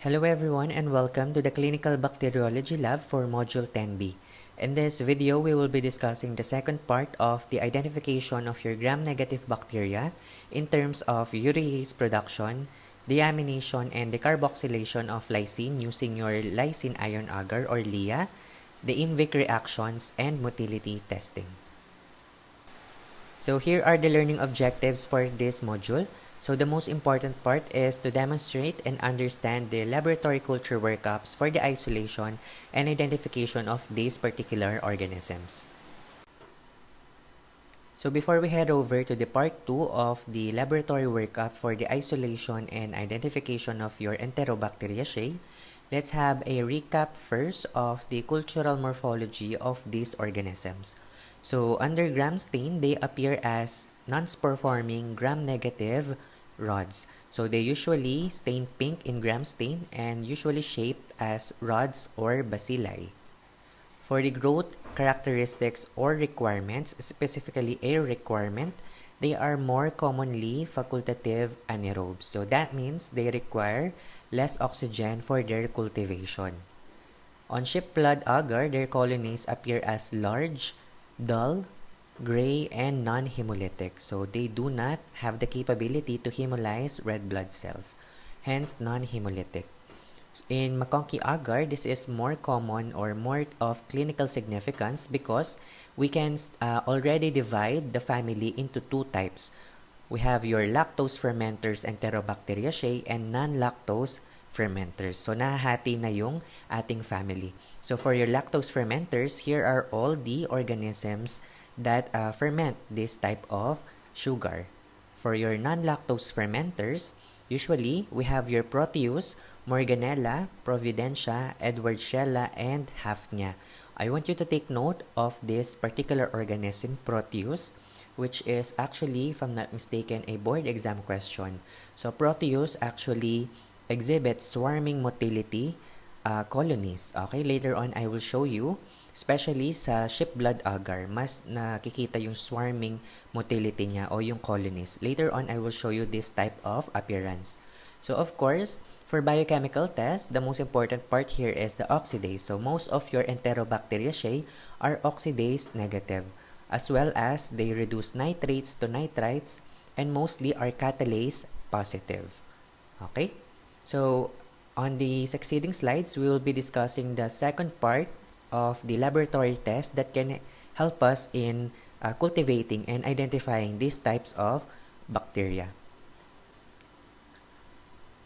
Hello everyone and welcome to the Clinical Bacteriology Lab for Module 10B. In this video, we will be discussing the second part of the identification of your gram-negative bacteria in terms of urease production, deamination and decarboxylation of lysine using your lysine ion agar or LIA, the IMViC reactions, and motility testing. So here are the learning objectives for this module. So the most important part is to demonstrate and understand the laboratory culture workups for the isolation and identification of these particular organisms. So before we head over to the part 2 of the laboratory workup for the isolation and identification of your Enterobacteriaceae, let's have a recap first of the cultural morphology of these organisms. So under gram stain, they appear as non-spore-forming gram-negative rods. So they usually stain pink in gram stain and usually shaped as rods or bacilli. For the growth characteristics or requirements, specifically a requirement, they are more commonly facultative anaerobes. So that means they require less oxygen for their cultivation. On ship blood agar, their colonies appear as large, dull, gray, and non-hemolytic. So they do not have the capability to hemolyze red blood cells, hence non-hemolytic. In McConkey agar, this is more common or more of clinical significance because we can already divide the family into two types. We have your lactose fermenters Enterobacteriaceae and non-lactose fermenters. So nahahati na yung ating family. So for your lactose fermenters, here are all the organisms that ferment this type of sugar. For your non-lactose fermenters, usually we have your Proteus, Morganella, Providentia, Edwardsiella, and Hafnia. I want you to take note of this particular organism, Proteus, which is actually, if I'm not mistaken, a board exam question. So Proteus actually exhibits swarming motility colonies. Okay, later on I will show you, especially sa ship blood agar, mas nakikita yung swarming motility niya o yung colonies. Later on I will show you this type of appearance. So of course, for biochemical tests, the most important part here is the oxidase. So most of your Enterobacteriaceae are oxidase negative, as well as they reduce nitrates to nitrites and mostly are catalase positive. Okay? So on the succeeding slides, we will be discussing the second part of the laboratory test that can help us in cultivating and identifying these types of bacteria.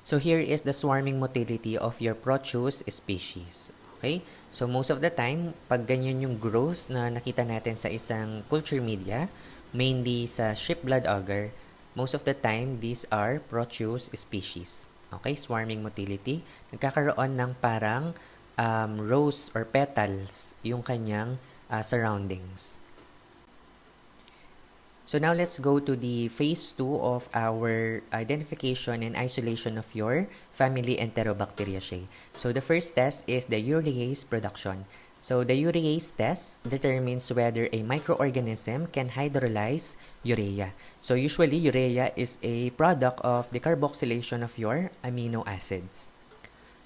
So here is the swarming motility of your Proteus species. Okay? So most of the time, pag ganyan yung growth na nakita natin sa isang culture media, mainly sa ship blood agar, most of the time, these are Proteus species. Okay? Swarming motility. Nagkakaroon ng parang rose or petals yung kanyang surroundings. So now let's go to the phase 2 of our identification and isolation of your family Enterobacteriaceae. So the first test is the urease production. So the urease test determines whether a microorganism can hydrolyze urea. So usually urea is a product of the carboxylation of your amino acids.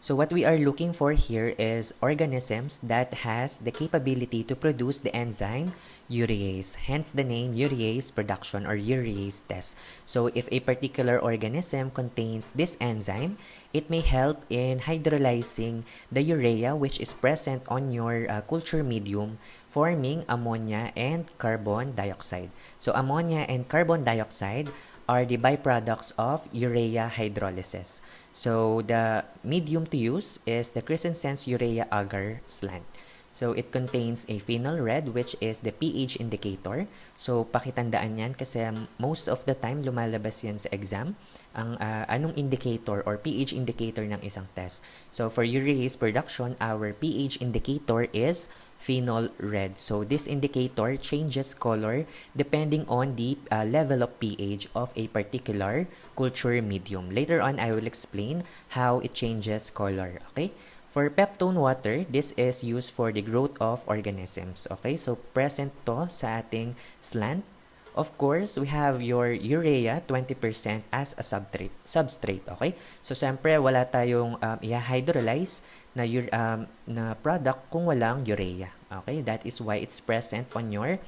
So what we are looking for here is organisms that has the capability to produce the enzyme urease, hence the name urease production or urease test. So if a particular organism contains this enzyme, it may help in hydrolyzing the urea which is present on your culture medium, forming ammonia and carbon dioxide. So ammonia and carbon dioxide are the byproducts of urea hydrolysis. So the medium to use is the Christensen's urea agar slant. So it contains a phenol red which is the pH indicator. So pakitandaan yan kasi most of the time lumalabas yan sa exam. Ang anong indicator or pH indicator ng isang test. So for urease production, our pH indicator is phenol red. So this indicator changes color depending on the level of pH of a particular culture medium. Later on, I will explain how it changes color. Okay? For peptone water, this is used for the growth of organisms. Okay? So present to sa ating slant Of course, we have your urea 20% as a substrate, okay? So, siyempre, wala tayong i-hydrolyze na product kung walang urea, okay? That is why it's present on your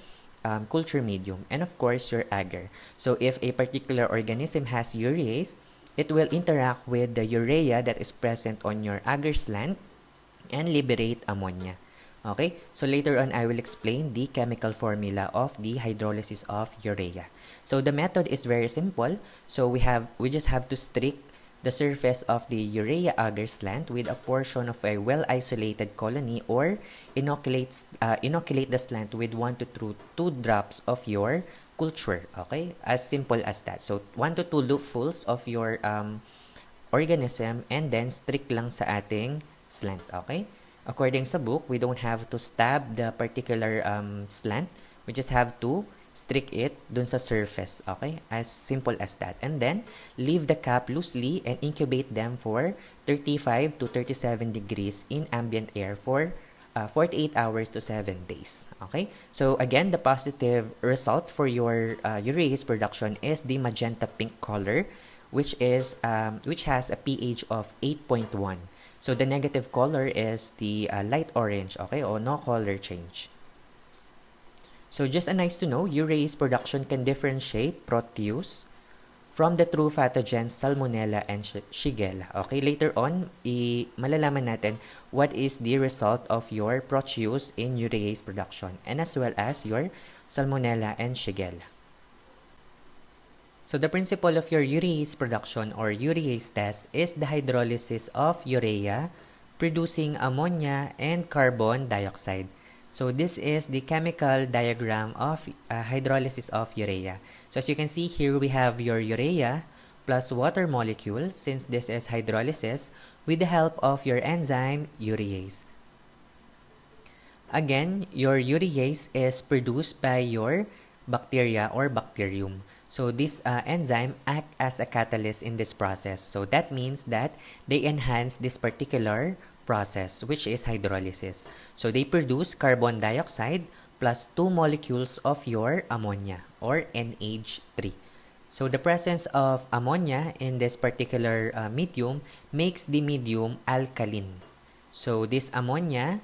culture medium, and of course, your agar. So, if a particular organism has urease, it will interact with the urea that is present on your agar slant and liberate ammonia. Okay, so later on I will explain the chemical formula of the hydrolysis of urea. So the method is very simple. So we just have to streak the surface of the urea agar slant with a portion of a well-isolated colony, or inoculate the slant with 1 to 2 drops of your culture. Okay, as simple as that. So 1 to 2 loopfuls of your organism, and then streak lang sa ating slant. Okay. According sa book, we don't have to stab the particular slant. We just have to streak it dun sa surface. Okay? As simple as that. And then, leave the cap loosely and incubate them for 35 to 37 degrees in ambient air for 48 hours to 7 days. Okay? So, again, the positive result for your urease production is the magenta pink color, which has a pH of 8.1. So the negative color is the light orange, okay, or no color change. So just nice to know, urease production can differentiate proteus from the true pathogens Salmonella and Shigella. Okay, later on, malalaman natin what is the result of your proteus in urease production, and as well as your Salmonella and Shigella. So the principle of your urease production or urease test is the hydrolysis of urea, producing ammonia and carbon dioxide. So this is the chemical diagram of hydrolysis of urea. So as you can see here, we have your urea plus water molecule, since this is hydrolysis, with the help of your enzyme urease. Again, your urease is produced by your bacteria or bacterium. So this enzyme act as a catalyst in this process. So that means that they enhance this particular process, which is hydrolysis. So they produce carbon dioxide plus 2 molecules of your ammonia, or NH3. So the presence of ammonia in this particular medium makes the medium alkaline. So this ammonia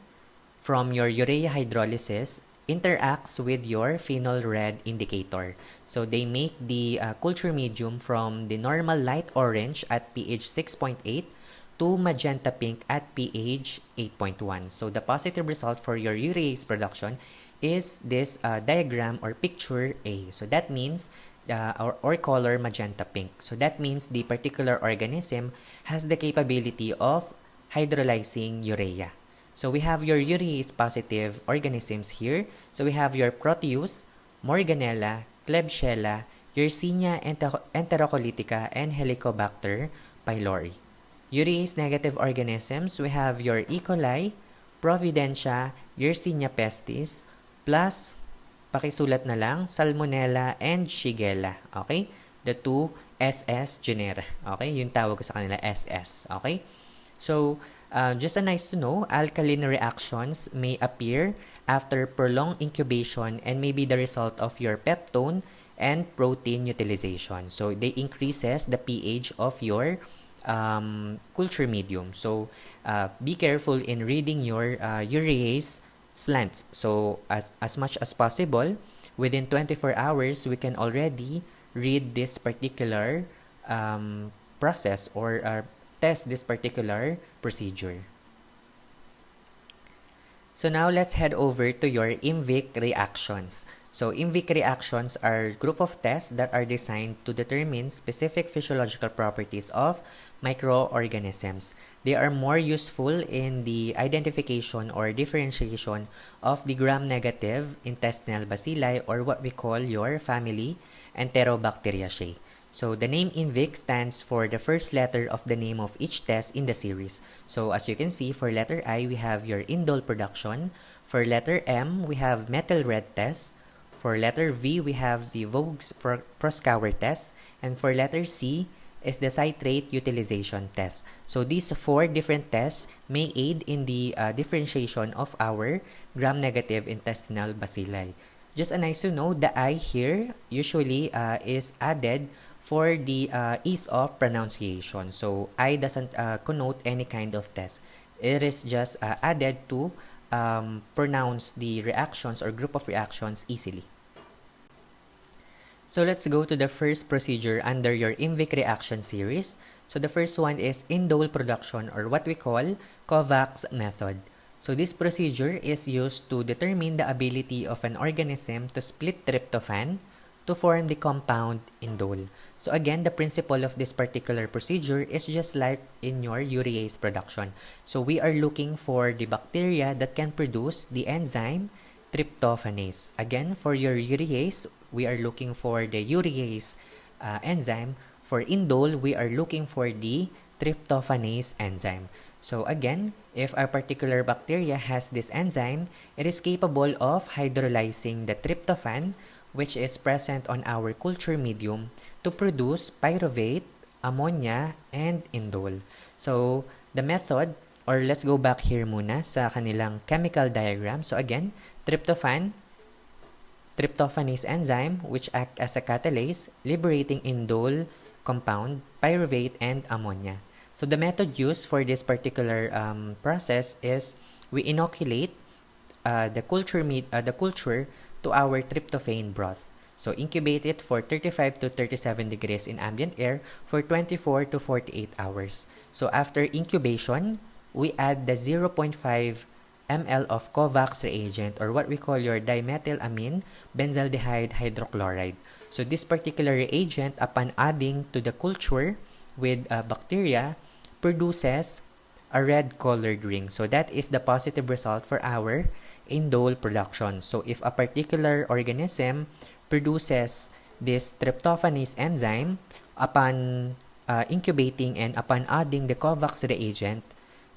from your urea hydrolysis interacts with your phenol red indicator. So they make the culture medium from the normal light orange at pH 6.8 to magenta pink at pH 8.1. So the positive result for your urease production is this diagram or picture A. So that means or color magenta pink. So that means the particular organism has the capability of hydrolyzing urea. So we have your urease positive organisms here. So we have your proteus, Morganella, Klebsiella, Yersinia enterocolytica, and Helicobacter pylori. Urease negative organisms, we have your E. coli, Providencia, Yersinia pestis, plus, pakisulat na lang, Salmonella and Shigella. Okay? The two SS genera. Okay? Yung tawag ko sa kanila, SS. Okay? So, just nice to know, alkaline reactions may appear after prolonged incubation and may be the result of your peptone and protein utilization. So, they increases the pH of your culture medium. So, be careful in reading your urease slants. So, as much as possible, within 24 hours, we can already read this particular process or test this particular procedure. So now let's head over to your IMViC reactions. So IMViC reactions are a group of tests that are designed to determine specific physiological properties of microorganisms. They are more useful in the identification or differentiation of the gram-negative intestinal bacilli, or what we call your Family Enterobacteriaceae. So the name INViC stands for the first letter of the name of each test in the series. So as you can see, for letter I, we have your indole production. For letter M, we have METHYL red test. For letter V, we have the VOGES-PROSKAUER test. And for letter C is the CITRATE utilization test. So these 4 different tests may aid in the differentiation of our gram-negative intestinal bacilli. Just nice to know, the I here usually is added for the ease of pronunciation. So I doesn't connote any kind of test. It is just added to pronounce the reactions or group of reactions easily. So let's go to the first procedure under your IMViC reaction series. So the first one is indole production, or what we call KOVAC'S method. So this procedure is used to determine the ability of an organism to split tryptophan to form the compound indole. So again, the principle of this particular procedure is just like in your urease production. So we are looking for the bacteria that can produce the enzyme tryptophanase. Again, for your urease, we are looking for the urease enzyme. For indole, we are looking for the tryptophanase enzyme. So again, if a particular bacteria has this enzyme, it is capable of hydrolyzing the tryptophan, which is present on our culture medium, to produce pyruvate, ammonia, and indole. So the method, or let's go back here muna sa kanilang chemical diagram. So again, tryptophanase enzyme, which act as a catalase, liberating indole compound, pyruvate, and ammonia. So the method used for this particular process is we inoculate the culture to our tryptophan broth. So incubate it for 35 to 37 degrees in ambient air for 24 to 48 hours. So after incubation, we add the 0.5 ml of KOVAC'S reagent, or what we call your dimethylamine benzaldehyde hydrochloride. So this particular reagent, upon adding to the culture with bacteria, produces a red colored ring. So that is the positive result for our indole production. So if a particular organism produces this tryptophanase enzyme upon incubating and upon adding the KOVAC'S reagent,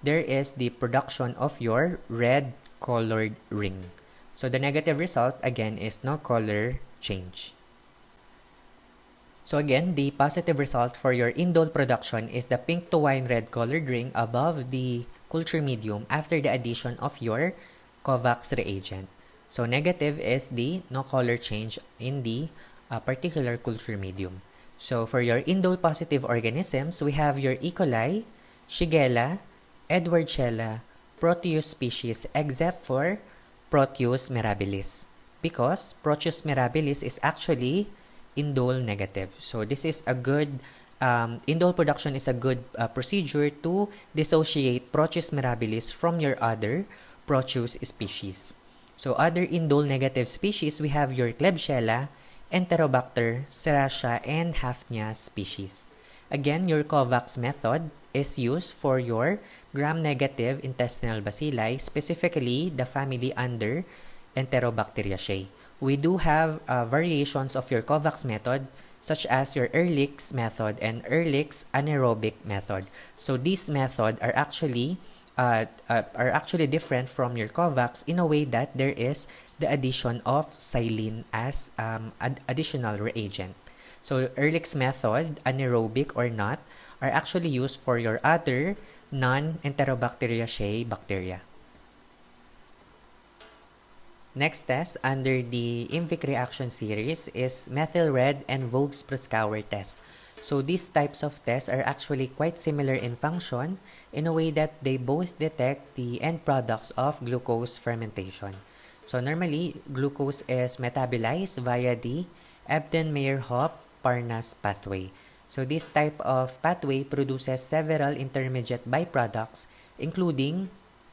there is the production of your red colored ring. So the negative result again is no color change. So again, the positive result for your indole production is the pink to wine red colored ring above the culture medium after the addition of your KOVAC'S reagent. So negative is the no color change in the particular culture medium. So for your indole positive organisms, we have your E. coli, Shigella, Edwardshella, Proteus species, except for Proteus mirabilis, because Proteus mirabilis is actually indole negative. So this is a good indole production is a good procedure to dissociate Proteus mirabilis from your other Proteus species. So other indole negative species, we have your Klebsiella, Enterobacter, Serratia, and Hafnia species. Again, your KOVAC'S method is used for your gram-negative intestinal bacilli, specifically the family under Enterobacteriaceae. We do have variations of your KOVAC'S method, such as your Ehrlich's method and Ehrlich's anaerobic method. So these methods are actually different from your KOVAC'S in a way that there is the addition of silane as additional reagent. So Ehrlich's method, anaerobic or not, are actually used for your other non-Enterobacteriaceae bacteria. Next test under the IMViC reaction series is methyl red and VOGES-PROSKAUER test. So these types of tests are actually quite similar in function in a way that they both detect the end products of glucose fermentation. So normally, glucose is metabolized via the Ebden-Meyerhoff-Parnas pathway. So this type of pathway produces several intermediate byproducts, including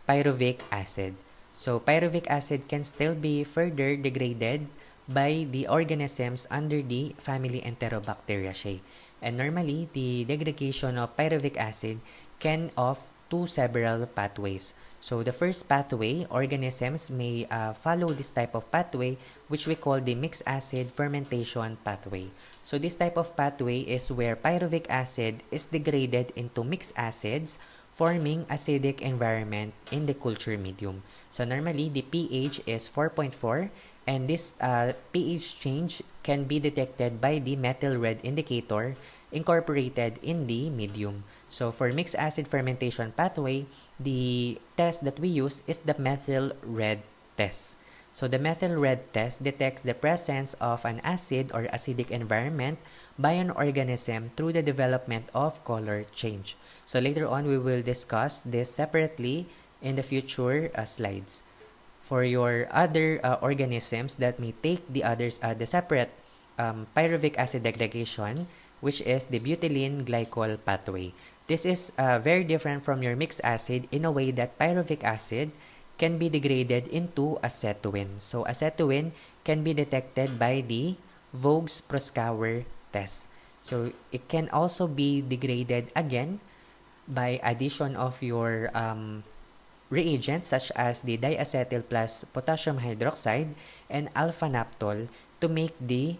pyruvic acid. So pyruvic acid can still be further degraded by the organisms under the family Enterobacteriaceae. And normally, the degradation of pyruvic acid can off to several pathways. So the first pathway, organisms may follow this type of pathway, which we call the mixed acid fermentation pathway. So this type of pathway is where pyruvic acid is degraded into mixed acids, forming acidic environment in the culture medium. So normally, the pH is 4.4, and this pH change can be detected by the methyl red indicator incorporated in the medium. So for mixed acid fermentation pathway, the test that we use is the methyl red test. So the methyl red test detects the presence of an acid or acidic environment by an organism through the development of color change. So later on, we will discuss this separately in the future slides. For your other organisms that may take the separate pyruvic acid degradation, which is the butylene glycol pathway. This is very different from your mixed acid in a way that pyruvic acid can be degraded into acetoin. So acetoin can be detected by the VOGES-PROSKAUER test. So it can also be degraded again by addition of your reagents such as the diacetyl plus potassium hydroxide and alpha-naptol to make the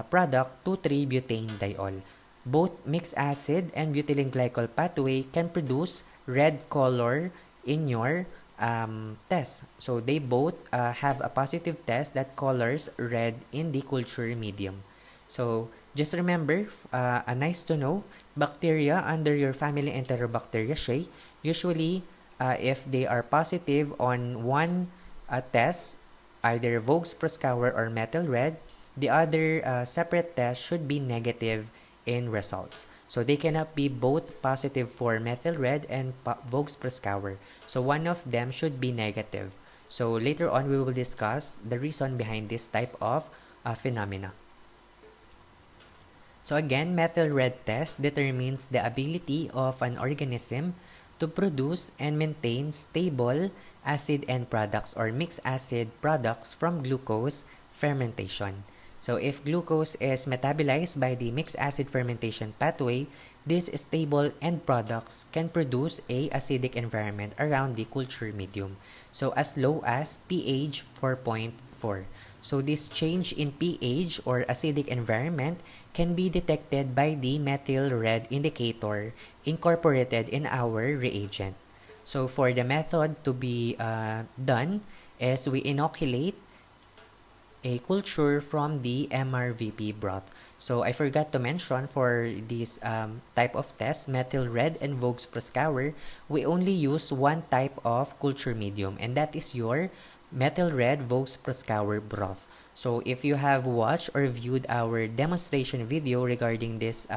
product 2,3-butane-diol. Both mixed acid and butylene glycol pathway can produce red color in your test. So they both have a positive test that colors red in the culture medium. So just remember, nice to know, bacteria under your family Enterobacteriaceae, usually if they are positive on one test, either VOGES-PROSKAUER or methyl red, the other separate test should be negative in results. So they cannot be both positive for methyl red and VOGES-PROSKAUER. So one of them should be negative. So later on, we will discuss the reason behind this type of phenomena. So again, methyl red test determines the ability of an organism to produce and maintain stable acid end products or mixed acid products from glucose fermentation. So if glucose is metabolized by the mixed acid fermentation pathway, these stable end products can produce a acidic environment around the culture medium. So as low as pH 4.4. So this change in pH or acidic environment can be detected by the methyl red indicator incorporated in our reagent. So for the method to be done is we inoculate a culture from the MRVP broth. So I forgot to mention for this type of test, methyl red and VOGES-PROSKAUER, we only use one type of culture medium, and that is your methyl red VOGES-PROSKAUER broth. So if you have watched or viewed our demonstration video regarding this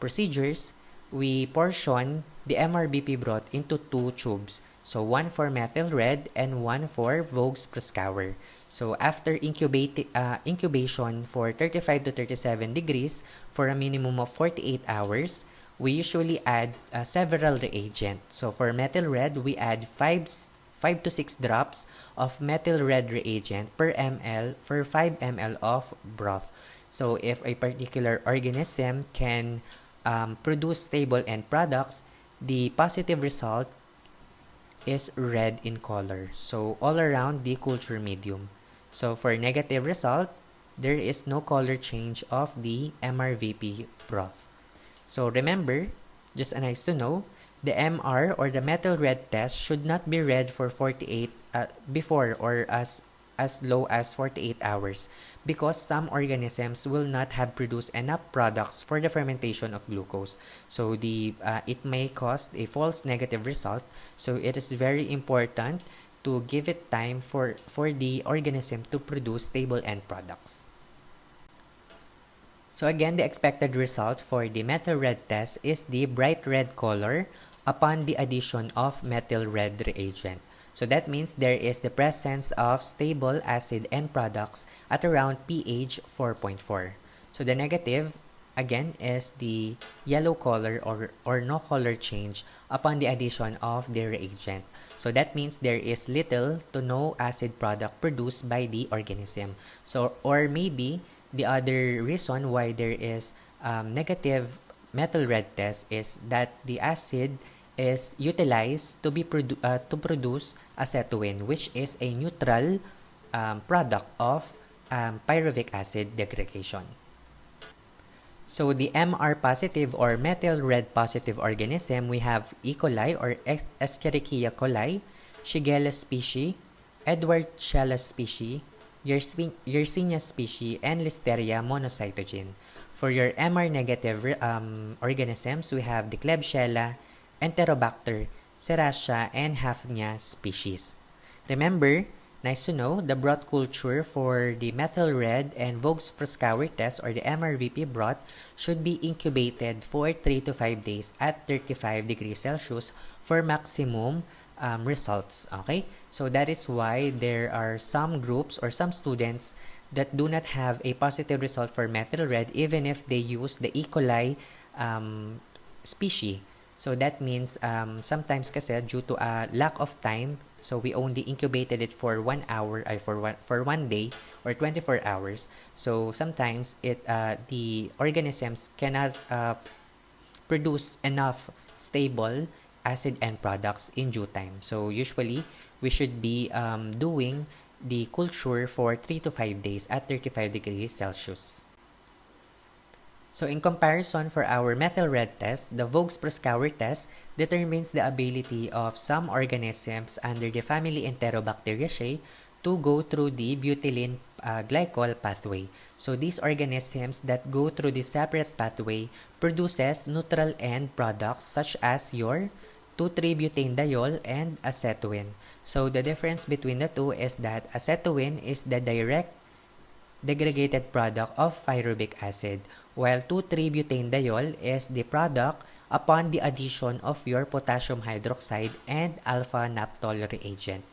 procedures, we portion the MRBP broth into two tubes. So one for methyl red and one for VOGES-PROSKAUER. So after incubation for 35 to 37 degrees for a minimum of 48 hours, we usually add several reagents. So for methyl red, we add 5 to 6 drops of methyl red reagent per ml for 5 ml of broth. So if a particular organism can produce stable end products, the positive result is red in color. So all around the culture medium. So for negative result, there is no color change of the MRVP broth. So remember, just nice to know, the MR or the methyl red test should not be read for 48 before or as low as 48 hours because some organisms will not have produced enough products for the fermentation of glucose. So it may cause a false negative result. So it is very important to give it time for the organism to produce stable end products. So again, the expected result for the methyl red test is the bright red color upon the addition of methyl red reagent. So that means there is the presence of stable acid end products at around pH 4.4. So the negative, again, is the yellow color or no color change upon the addition of the reagent. So that means there is little to no acid product produced by the organism. So, or maybe the other reason why there is negative methyl red test is that the acid is utilized to produce acetoin, which is a neutral product of pyruvic acid degradation. So the MR positive or methyl red positive organism, we have E. coli or Escherichia coli, Shigella species, Edwardshella species, Yersinia species, and Listeria monocytogen. For your MR negative organisms, we have the Klebsiella, Enterobacter, Serratia, and Hafnia species. Remember, Nice to know, the broth culture for the methyl red and VOGES-PROSKAUER test or the MRVP broth should be incubated for 3 to 5 days at 35 degrees Celsius for maximum results. Okay, so that is why there are some groups or some students that do not have a positive result for methyl red even if they use the E. coli species. So that means sometimes kasi due to a lack of time, so we only incubated it for 1 hour, for 1 day or 24 hours. So sometimes the organisms cannot produce enough stable acid end products in due time. So usually we should be doing the culture for 3 to 5 days at 35 degrees Celsius. So in comparison for our methyl red test, the VOGES-PROSKAUER test determines the ability of some organisms under the family Enterobacteriaceae to go through the butylene glycol pathway. So these organisms that go through the separate pathway produces neutral end products such as your 2,3-butanediol and acetoin. So the difference between the two is that acetoin is the direct degraded product of pyruvic acid, while 2,3-butanediol is the product upon the addition of your potassium hydroxide and alpha-naphtol reagent.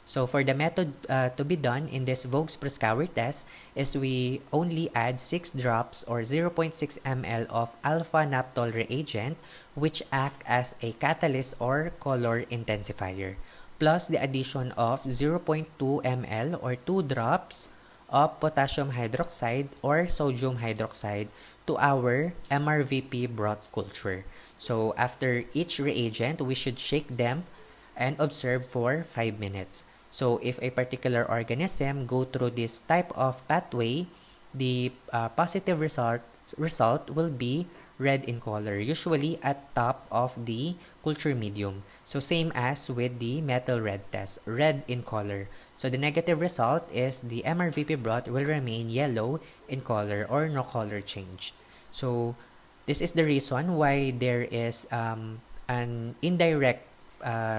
So for the method to be done in this VOGES-PROSKAUER test is we only add 6 drops or 0.6 ml of alpha-naphtol reagent which act as a catalyst or color intensifier, plus the addition of 0.2 ml or 2 drops of potassium hydroxide or sodium hydroxide to our MRVP broth culture. So after each reagent, we should shake them and observe for 5 minutes. So if a particular organism go through this type of pathway, the positive result will be red in color, usually at top of the culture medium. So same as with the methyl red test, red in color. So the negative result is the MRVP broth will remain yellow in color or no color change. So this is the reason why there is an indirect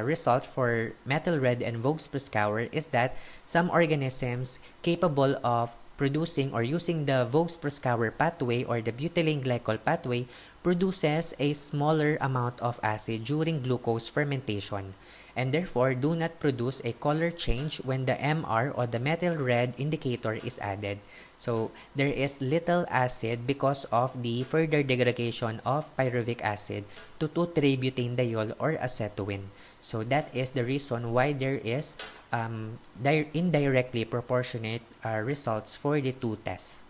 result for methyl red and VOGES-PROSKAUER is that some organisms capable of producing or using the VOGES-PROSKAUER pathway or the butylene glycol pathway produces a smaller amount of acid during glucose fermentation and therefore do not produce a color change when the MR or the methyl red indicator is added. So there is little acid because of the further degradation of pyruvic acid to 2,3-butanediol or acetoin. So that is the reason why there is indirectly proportionate results for the two tests.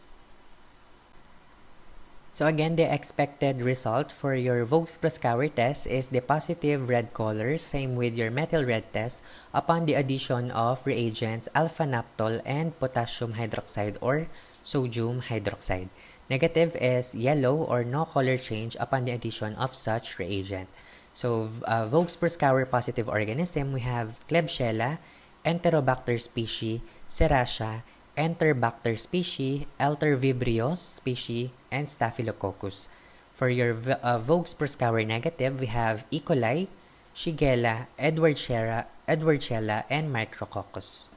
So again, the expected result for your VOGES-PROSKAUER test is the positive red color, same with your methyl red test, upon the addition of reagents alpha-naphtol and potassium hydroxide or sodium hydroxide. Negative is yellow or no color change upon the addition of such reagent. So VOGES-PROSKAUER positive organism, we have Klebsiella, Enterobacter species, Serratia, Enterbacter species, Eltervibrios species, and Staphylococcus. For your VOGES-PROSKAUER negative, we have E. coli, Shigella, Edwardshella, and Micrococcus.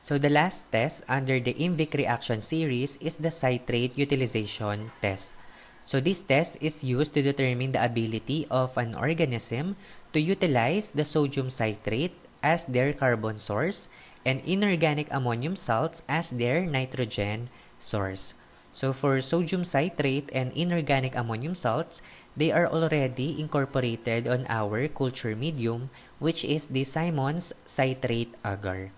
So the last test under the IMViC reaction series is the citrate utilization test. So this test is used to determine the ability of an organism to utilize the sodium citrate as their carbon source and inorganic ammonium salts as their nitrogen source. So for sodium citrate and inorganic ammonium salts, they are already incorporated on our culture medium, which is the Simon's citrate agar.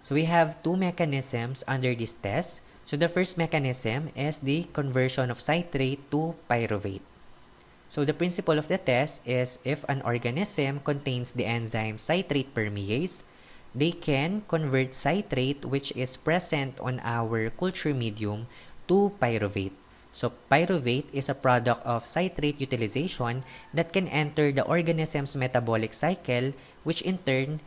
So we have two mechanisms under this test. So the first mechanism is the conversion of citrate to pyruvate. So the principle of the test is if an organism contains the enzyme citrate permease, they can convert citrate which is present on our culture medium to pyruvate. So pyruvate is a product of citrate utilization that can enter the organism's metabolic cycle, which in turn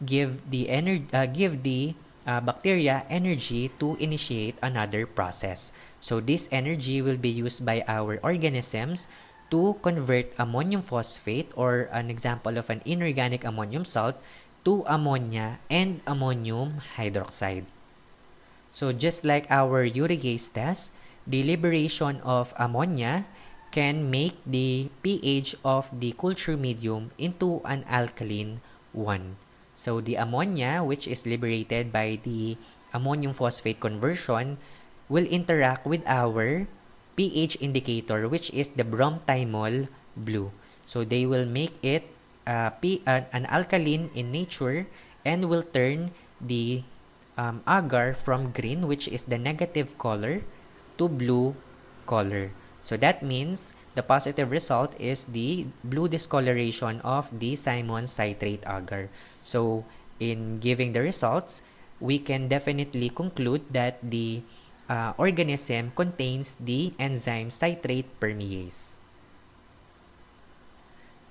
give the bacteria energy to initiate another process. So this energy will be used by our organisms to convert ammonium phosphate or an example of an inorganic ammonium salt to ammonia and ammonium hydroxide. So just like our Urease test, the liberation of ammonia can make the pH of the culture medium into an alkaline one. So the ammonia, which is liberated by the ammonium phosphate conversion, will interact with our pH indicator, which is the bromthymol blue. So they will make it an alkaline in nature and will turn the agar from green, which is the negative color, to blue color. So that means the positive result is the blue discoloration of the Simon citrate agar. So in giving the results, we can definitely conclude that the organism contains the enzyme citrate permease.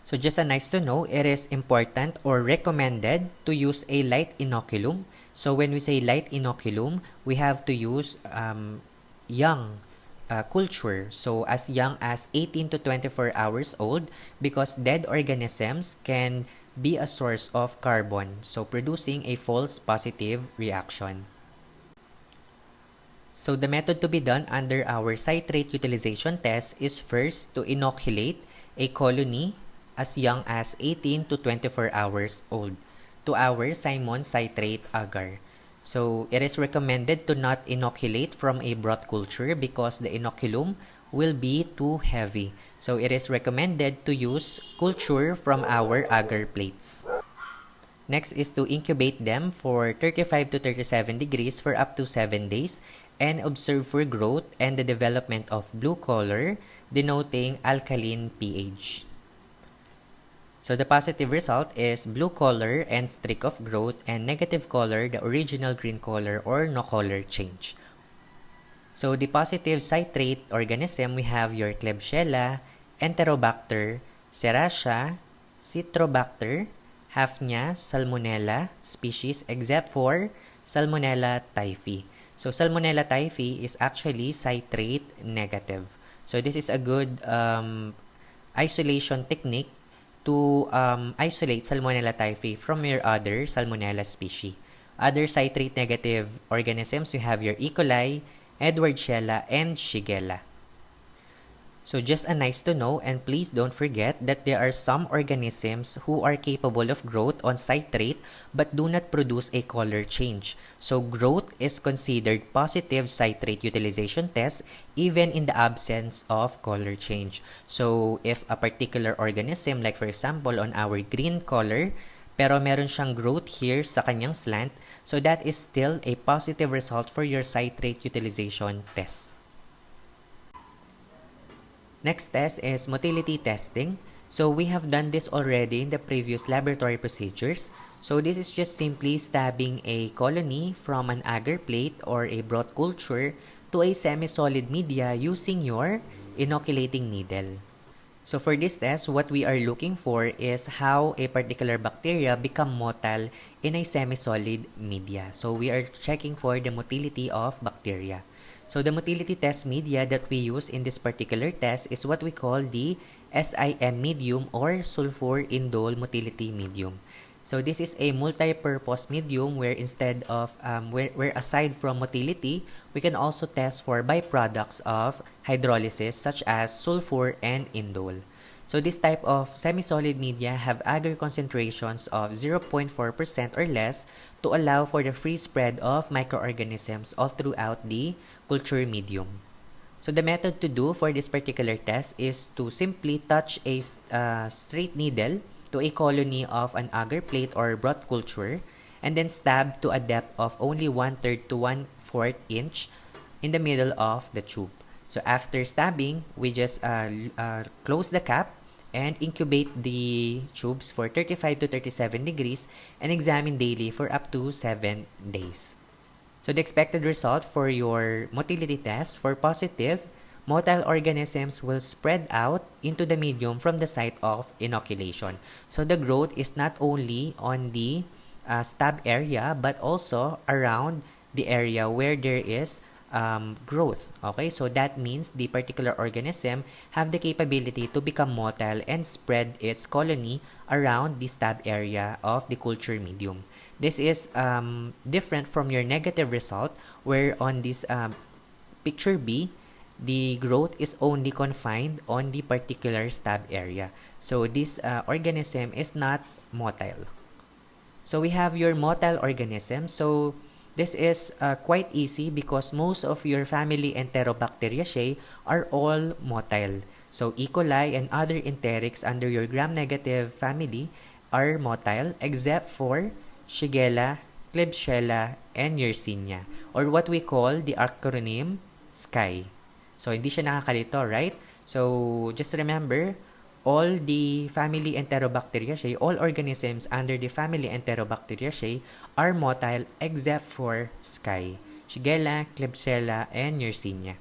So just a nice to know, it is important or recommended to use a light inoculum. So when we say light inoculum, we have to use young culture. So as young as 18 to 24 hours old, because dead organisms can be a source of carbon, so producing a false positive reaction. So the method to be done under our citrate utilization test is first to inoculate a colony as young as 18 to 24 hours old to our Simon citrate agar. So it is recommended to not inoculate from a broth culture because the inoculum will be too heavy. So it is recommended to use culture from our agar plates. Next is to incubate them for 35 to 37 degrees for up to 7 days and observe for growth and the development of blue color, denoting alkaline pH. So the positive result is blue color and streak of growth, and negative color, the original green color or no color change. So the positive citrate organism, we have your Klebsiella, Enterobacter, Serratia, Citrobacter, Hafnia, Salmonella species, except for Salmonella typhi. So Salmonella typhi is actually citrate negative. So this is a good isolation technique to isolate Salmonella typhi from your other Salmonella species. Other citrate negative organisms, you have your E. coli, Edwardsiella, and Shigella. So just a nice to know, and please don't forget that there are some organisms who are capable of growth on citrate but do not produce a color change. So growth is considered positive citrate utilization test even in the absence of color change. So if a particular organism, like for example on our green color, pero meron siyang growth here sa kanyang slant, so that is still a positive result for your citrate utilization test. Next test is motility testing. So we have done this already in the previous laboratory procedures. So this is just simply stabbing a colony from an agar plate or a broth culture to a semi-solid media using your inoculating needle. So for this test, what we are looking for is how a particular bacteria become motile in a semi-solid media. So we are checking for the motility of bacteria. So the motility test media that we use in this particular test is what we call the SIM medium or sulfur indole motility medium. So this is a multi-purpose medium where instead of where aside from motility, we can also test for byproducts of hydrolysis such as sulfur and indole. So this type of semi-solid media have agar concentrations of 0.4% or less to allow for the free spread of microorganisms all throughout the culture medium. So the method to do for this particular test is to simply touch a straight needle to a colony of an agar plate or broth culture and then stab to a depth of only 1/3 to 1/4 inch in the middle of the tube. So after stabbing, we just close the cap and incubate the tubes for 35 to 37 degrees and examine daily for up to 7 days. So the expected result for your motility test, for positive, motile organisms will spread out into the medium from the site of inoculation. So the growth is not only on the stab area but also around the area where there is growth. Okay, so that means the particular organism have the capability to become motile and spread its colony around the stab area of the culture medium. This is different from your negative result, where on this picture B, the growth is only confined on the particular stab area. So this organism is not motile. So we have your motile organism. So this is quite easy because most of your family Enterobacteriaceae are all motile. So E. coli and other enterics under your gram-negative family are motile except for Shigella, Klebsiella, and Yersinia, or what we call the acronym SKY. So hindi siya nakakalito, right? So just remember, all the family Enterobacteriaceae, all organisms under the family Enterobacteriaceae are motile except for SKY, Shigella, Klebsiella, and Yersinia.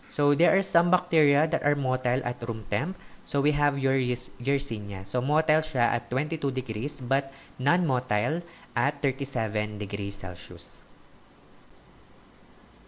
So there are some bacteria that are motile at room temp. So we have your Yersinia. So motile siya at 22 degrees but non-motile at 37 degrees Celsius.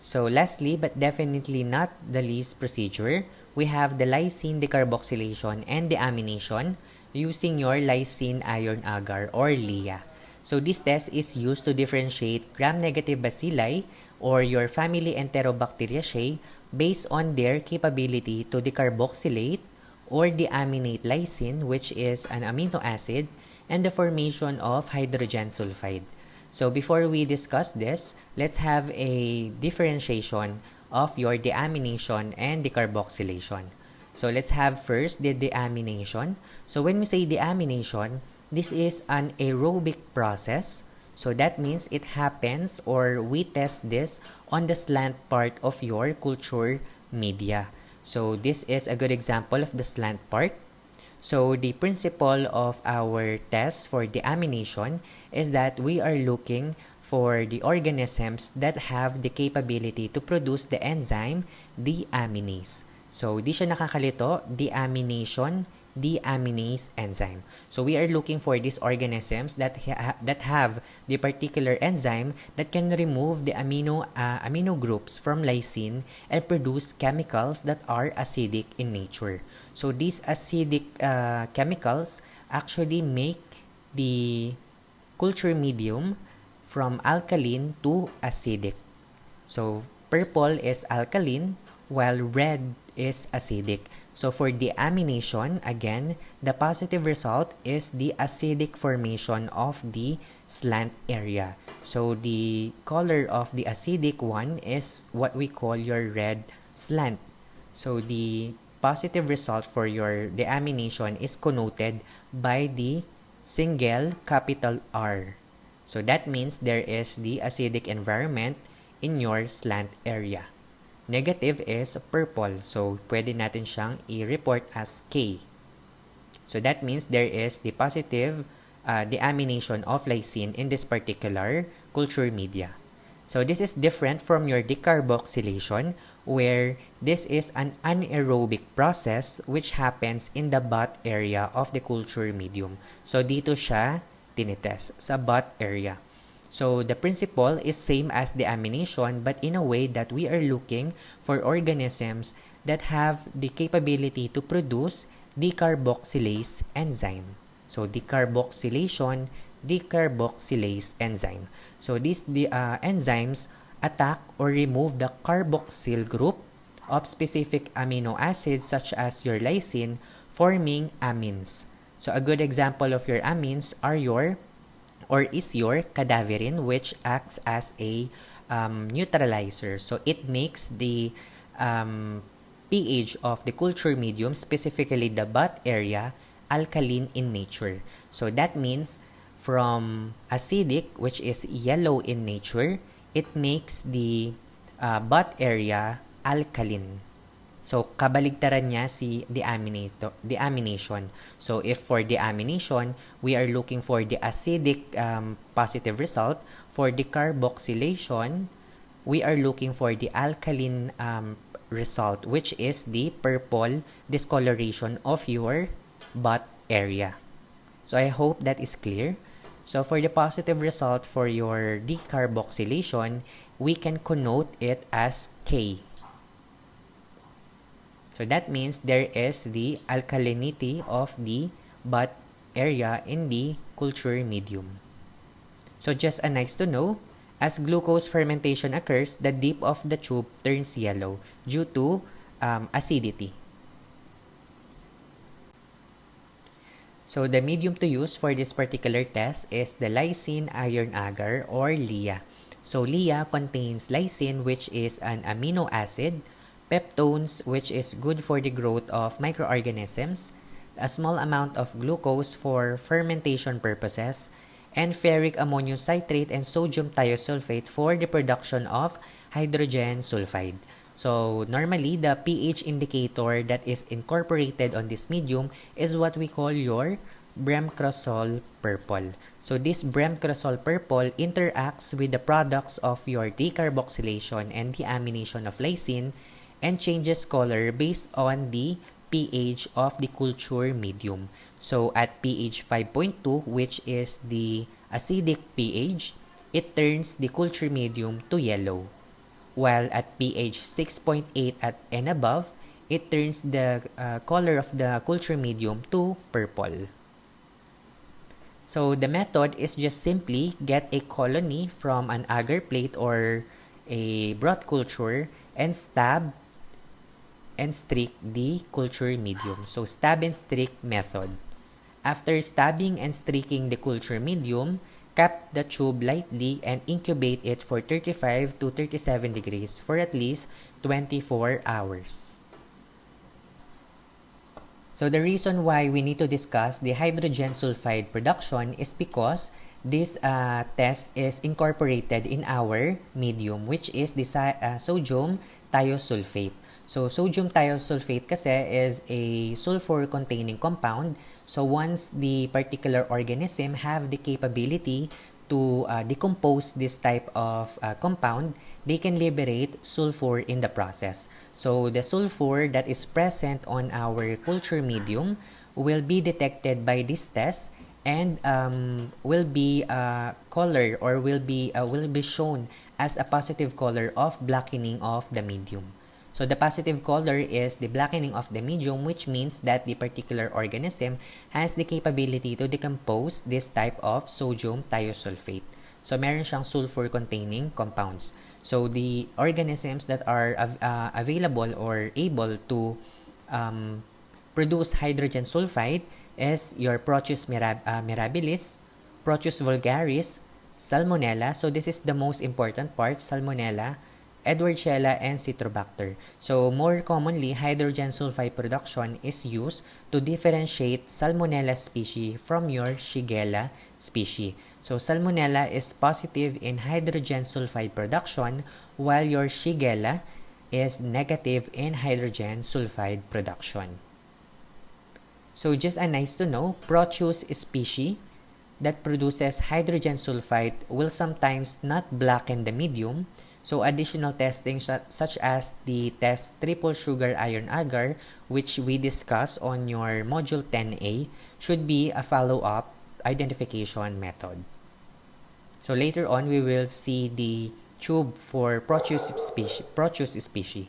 So lastly, but definitely not the least procedure, we have the lysine decarboxylation and deamination using your lysine iron agar or LIA. So this test is used to differentiate gram-negative bacilli or your family Enterobacteriaceae based on their capability to decarboxylate or deaminate lysine, which is an amino acid, and the formation of hydrogen sulfide. So before we discuss this, let's have a differentiation of your deamination and decarboxylation. So let's have first the deamination. So when we say deamination, this is an aerobic process. So that means it happens, or we test this on the slant part of your culture media. So this is a good example of the slant part. So the principle of our test for deamination is that we are looking for the organisms that have the capability to produce the enzyme deaminase. So di siya nakakalito, deamination, deaminase enzyme. So we are looking for these organisms that have the particular enzyme that can remove the amino groups from lysine and produce chemicals that are acidic in nature. So these acidic chemicals actually make the culture medium from alkaline to acidic. So purple is alkaline while red is acidic. So for deamination, again, the positive result is the acidic formation of the slant area. So the color of the acidic one is what we call your red slant. So the positive result for your deamination is connoted by the single capital R. So that means there is the acidic environment in your slant area. Negative is purple. So pwede natin siyang i-report as K. So that means there is the positive deamination of lysine in this particular culture media. So this is different from your decarboxylation, where this is an anaerobic process which happens in the butt area of the culture medium. So dito siya tinitest sa butt area. So the principle is same as deamination, but in a way that we are looking for organisms that have the capability to produce decarboxylase enzyme. So decarboxylation, decarboxylase enzyme. So these enzymes attack or remove the carboxyl group of specific amino acids such as your lysine, forming amines. So a good example of your amines are is your cadaverine, which acts as a neutralizer. So it makes the pH of the culture medium, specifically the butt area, alkaline in nature. So that means from acidic, which is yellow in nature, it makes the butt area alkaline. So kabaligtaran niya si deamination. So if for deamination, we are looking for the acidic positive result. For decarboxylation, we are looking for the alkaline result, which is the purple discoloration of your butt area. So I hope that is clear. So for the positive result for your decarboxylation, we can connote it as K. So that means there is the alkalinity of the butt area in the culture medium. So just a nice to know, as glucose fermentation occurs, the dip of the tube turns yellow due to acidity. So the medium to use for this particular test is the lysine iron agar or LIA. So LIA contains lysine, which is an amino acid, peptones, which is good for the growth of microorganisms, a small amount of glucose for fermentation purposes, and ferric ammonium citrate and sodium thiosulfate for the production of hydrogen sulfide. So normally, the pH indicator that is incorporated on this medium is what we call your Bremcrosol purple. So this Bremcrosol purple interacts with the products of your decarboxylation and deamination of lysine and changes color based on the pH of the culture medium. So at pH 5.2, which is the acidic pH, it turns the culture medium to yellow. While at pH 6.8 and above, it turns the color of the culture medium to purple. So the method is just simply get a colony from an agar plate or a broth culture and stab and streak the culture medium. So stab and streak method. After stabbing and streaking the culture medium, cap the tube lightly and incubate it for 35 to 37 degrees for at least 24 hours. So the reason why we need to discuss the hydrogen sulfide production is because this test is incorporated in our medium, which is the sodium thiosulfate. So sodium thiosulfate kasi is a sulfur-containing compound. So once the particular organism have the capability to decompose this type of compound, they can liberate sulfur in the process. So the sulfur that is present on our culture medium will be detected by this test and will be colored or will be shown as a positive color of blackening of the medium. So the positive color is the blackening of the medium, which means that the particular organism has the capability to decompose this type of sodium thiosulfate. So meron siyang sulfur-containing compounds. So the organisms that are available or able to produce hydrogen sulfide is your Proteus mirabilis, Proteus vulgaris, Salmonella. So this is the most important part, Salmonella, Edwardshella, and Citrobacter. So more commonly, hydrogen sulfide production is used to differentiate Salmonella species from your Shigella species. So Salmonella is positive in hydrogen sulfide production, while your Shigella is negative in hydrogen sulfide production. So just a nice to know, Proteus species that produces hydrogen sulfide will sometimes not blacken the medium. So additional testing such as the test triple sugar iron agar, which we discussed on your module 10A, should be a follow-up identification method. So later on, we will see the tube for Proteus species.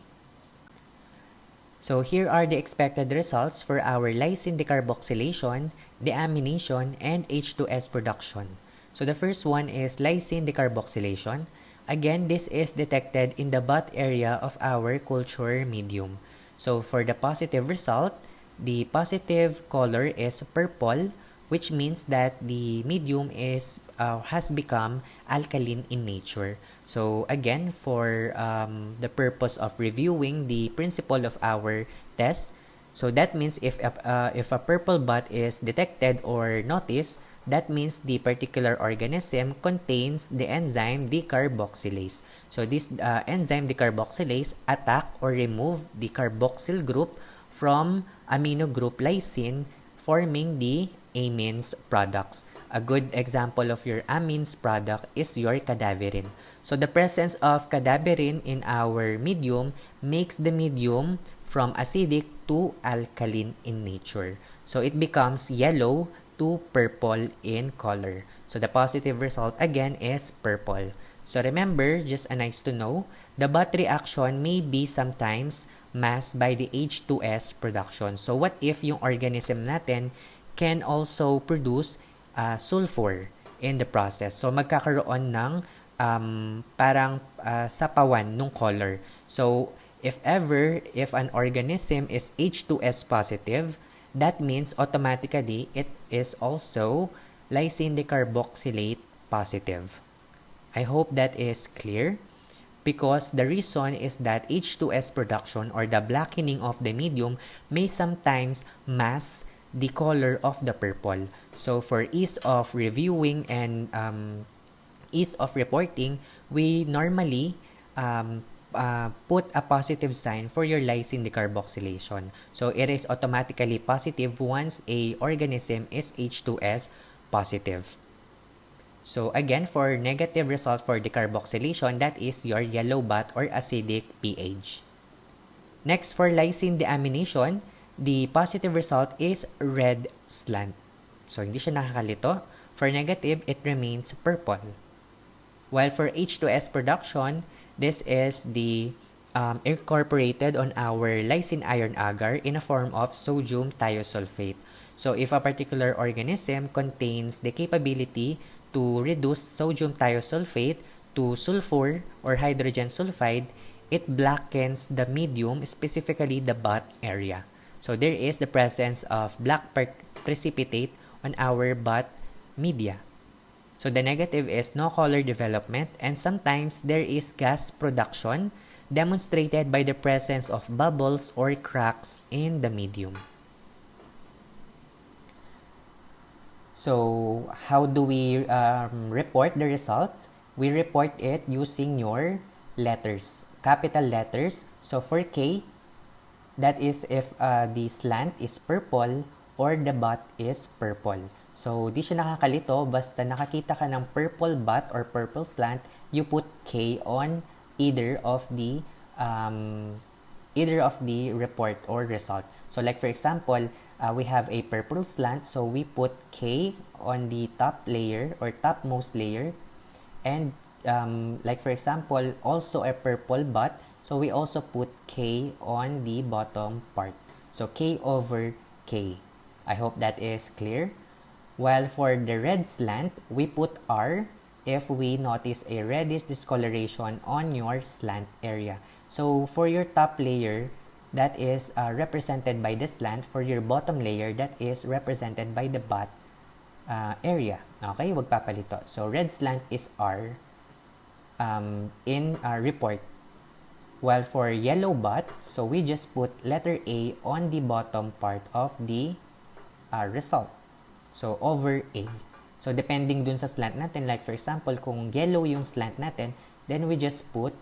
So here are the expected results for our lysine decarboxylation, deamination, and H2S production. So the first one is lysine decarboxylation. Again, this is detected in the butt area of our culture medium. So for the positive result, the positive color is purple, which means that the medium is has become alkaline in nature. So again, for the purpose of reviewing the principle of our test, so that means if a purple butt is detected or noticed, that means the particular organism contains the enzyme decarboxylase. So this enzyme decarboxylase attack or remove the carboxyl group from amino group lysine, forming the amines products. A good example of your amines product is your cadaverine. So the presence of cadaverine in our medium makes the medium from acidic to alkaline in nature. So it becomes yellow to purple in color. So the positive result again is purple. So remember, just a nice to know, the butt reaction may be sometimes masked by the H2S production. So what if yung organism natin can also produce sulfur in the process? So magkakaroon ng parang sapawan nung color. So if an organism is H2S positive, that means automatically it is also lysine decarboxylate positive. I hope that is clear, because the reason is that H2S production or the blackening of the medium may sometimes mask the color of the purple. So for ease of reviewing and ease of reporting, we normally put a positive sign for your lysine decarboxylation. So it is automatically positive once a organism is H2S positive. So again, for negative result for decarboxylation, that is your yellow butt or acidic pH. Next, for lysine deamination, the positive result is red slant. So hindi siya nakakalito. For negative, it remains purple. While for H2S production, this is the incorporated on our lysine iron agar in a form of sodium thiosulfate. So if a particular organism contains the capability to reduce sodium thiosulfate to sulfur or hydrogen sulfide, it blackens the medium, specifically the butt area. So there is the presence of black precipitate on our butt media. So the negative is no color development, and sometimes there is gas production demonstrated by the presence of bubbles or cracks in the medium. So how do we report the results? We report it using your letters, capital letters. So for K, that is if the slant is purple or the butt is purple. So di siya nakakalito, basta nakakita ka ng purple butt or purple slant, you put K on either of the report or result. So like for example, we have a purple slant, so we put K on the top layer or topmost layer, and like for example, also a purple butt, so we also put K on the bottom part. So K over K. I hope that is clear. While for the red slant, we put R if we notice a reddish discoloration on your slant area. So for your top layer, that is represented by the slant. For your bottom layer, that is represented by the butt area. Okay, wag papalito. So red slant is R in our report. While for yellow butt, so we just put letter A on the bottom part of the result. So over A. So depending dun sa slant natin, like for example, kung yellow yung slant natin, then we just put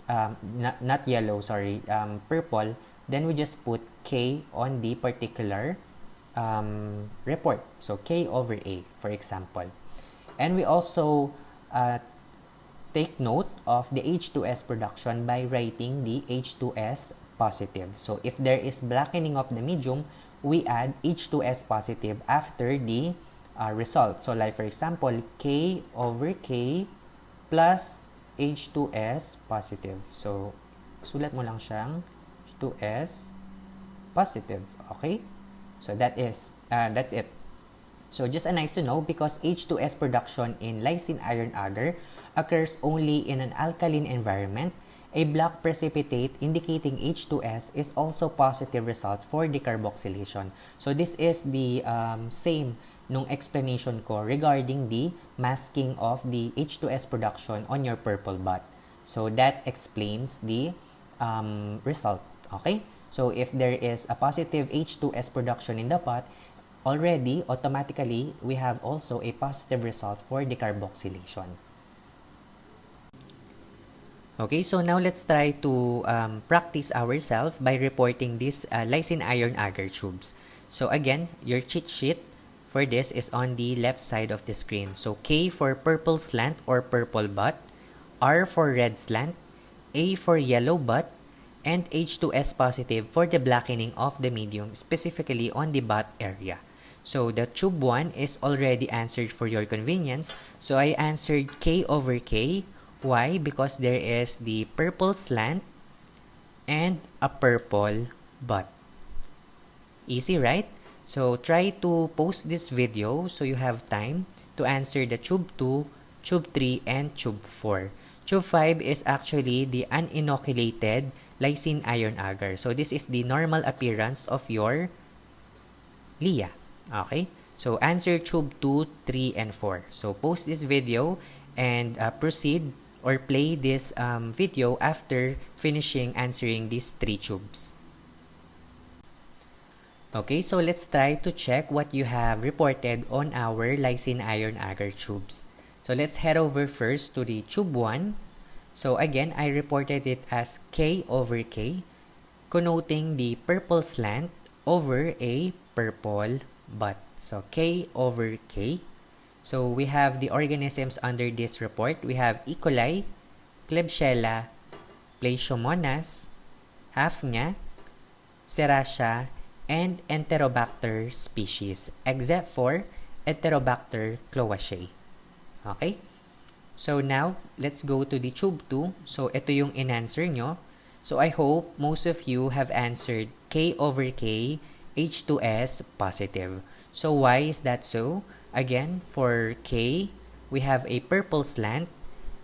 not yellow, sorry, purple, then we just put K on the particular report. So K over A, for example. And we also take note of the H2S production by writing the H2S positive. So if there is blackening of the medium, we add H2S positive after the result. So like for example, K over K plus H2S positive. So sulat mo lang siyang H2S positive. Okay? So that's it. So just a nice to know, because H2S production in lysine iron agar occurs only in an alkaline environment, a black precipitate indicating H2S is also positive result for decarboxylation. So this is the same nung explanation ko regarding the masking of the H2S production on your purple butt. So that explains the result. Okay? So if there is a positive H2S production in the butt, already, automatically, we have also a positive result for decarboxylation. Okay, so now let's try to practice ourselves by reporting these lysine iron agar tubes. So again, your cheat sheet for this is on the left side of the screen. So K for purple slant or purple butt, R for red slant, A for yellow butt, and H2S positive for the blackening of the medium, specifically on the butt area. So the tube 1 is already answered for your convenience. So I answered K over K. Why? Because there is the purple slant and a purple butt. Easy, right? So try to post this video so you have time to answer the tube 2, tube 3, and tube 4. Tube 5 is actually the uninoculated lysine iron agar. So this is the normal appearance of your LIA. Okay? So answer tube 2, 3, and 4. So post this video and proceed or play this video after finishing answering these 3 tubes. Okay, so let's try to check what you have reported on our lysine iron agar tubes. So let's head over first to the tube 1. So again, I reported it as K over K, connoting the purple slant over a purple butt. So K over K. So we have the organisms under this report. We have E. coli, Klebsiella, Pleishiomonas, Hafnia, Serratia, and Enterobacter species, except for Enterobacter cloaceae. Okay? So now, let's go to the tube 2. So ito yung in-answer nyo. So I hope most of you have answered K over K, H2S positive. So why is that so? Again, for K, we have a purple slant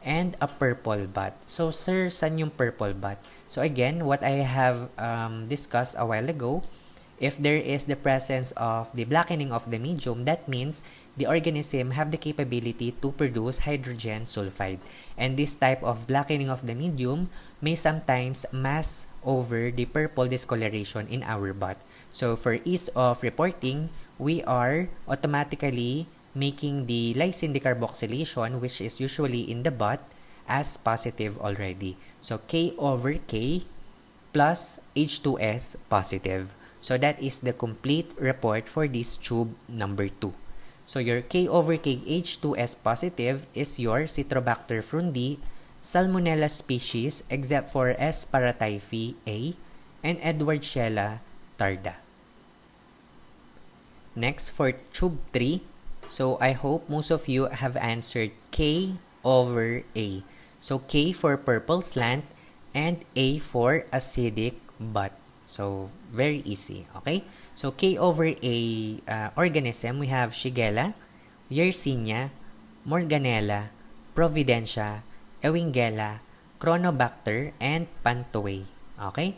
and a purple butt. So sir, saan yung purple butt? So again, what I have discussed a while ago, if there is the presence of the blackening of the medium, that means the organism have the capability to produce hydrogen sulfide. And this type of blackening of the medium may sometimes mask over the purple discoloration in our butt. So for ease of reporting, we are automatically making the lysine decarboxylation, which is usually in the butt, as positive already. So K over K plus H2S positive. So that is the complete report for this tube number 2. So your K over K H2S positive is your Citrobacter frundi, Salmonella species except for S. paratyphi A and Edwardsiella tarda. Next for tube 3. So I hope most of you have answered K over A. So K for purple slant and A for acidic butt. So very easy, okay? So K over A organism, we have Shigella, Yersinia, Morganella, Providentia, Ewingella, Chronobacter, and Pantoe. Okay?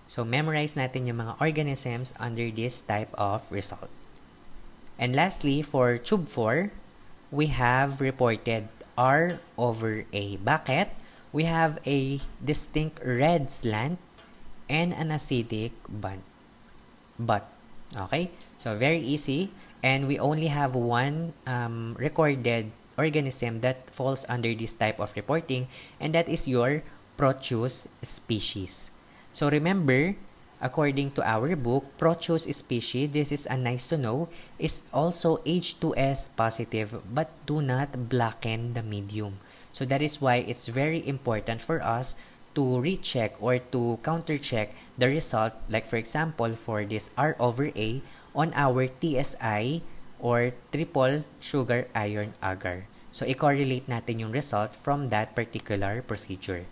So memorize natin yung mga organisms under this type of result. And lastly, for tube 4, we have reported R over A. Bakit? We have a distinct red slant and an acidic butt. Okay? So very easy. And we only have one recorded organism that falls under this type of reporting, and that is your Proteus species. So remember, according to our book, Proteus species, this is a nice to know, is also H2S positive but do not blacken the medium. So that is why it's very important for us to recheck or to countercheck the result, like for example for this R over A on our TSI or triple sugar iron agar. So i-correlate natin yung result from that particular procedure.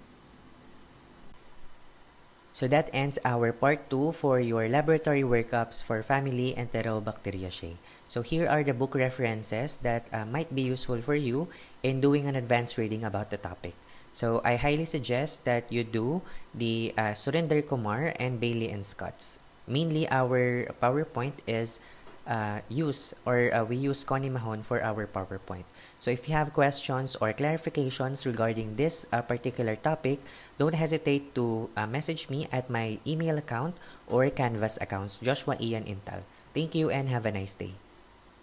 So that ends our part 2 for your laboratory workups for Family Enterobacteriaceae. So here are the book references that might be useful for you in doing an advanced reading about the topic. So I highly suggest that you do the Surinder Kumar and Bailey and Scott's. Mainly our PowerPoint is we use Connie Mahon for our PowerPoint. So if you have questions or clarifications regarding this particular topic, don't hesitate to message me at my email account or Canvas accounts, Joshua Ian Intal. Thank you and have a nice day.